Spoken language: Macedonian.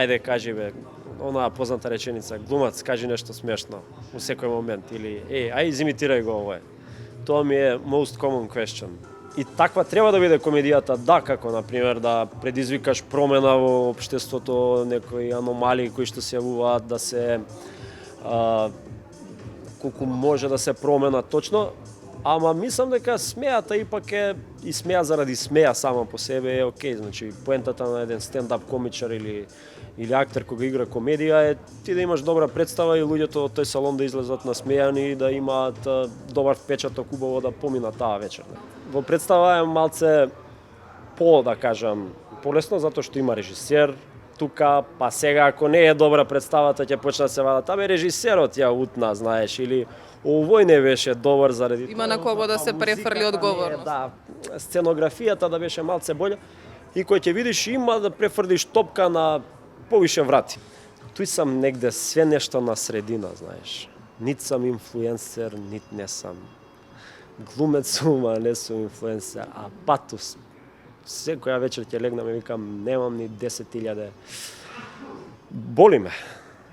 ајде кажи бе, онаа позната реченица, глумац, кажи нешто смешно у секој момент или ај изимитирај го ова. Тоа ми е most common question. И таква треба да биде комедијата, да, како например да предизвикаш промена во општеството, некои аномалии кои што се јавуваат да се колку може да се промена точно, ама мислам дека смејата ипак е и смеја заради смеја сама по себе е окей, значи поентата на еден стендап комичар или актер кога игра комедија е ти да имаш добра представа и луѓето од тој салон да излезат насмејани и да имаат добар впечаток, убаво да помина таа вечер. Во представа е малце да кажам, полесно затоа што има режисер тука, па сега ако не е добра представата ќе почнат се вадат, абе режисерот ја утна, знаеш, или овој не беше добар заради има на кого да се префрли одговорност. Да, сценографијата да беше малце болја и кој ќе видиш има да префрлиш топка на повише врати. Тој сам негде све нешто на средина, знаеш. Нит сам инфлуенсер, нит не сам. Глумец сум, а не сум инфлуенсер, а патус. Секоја вечер ќе легнам и викам, немам ни 10.000. Боли ме.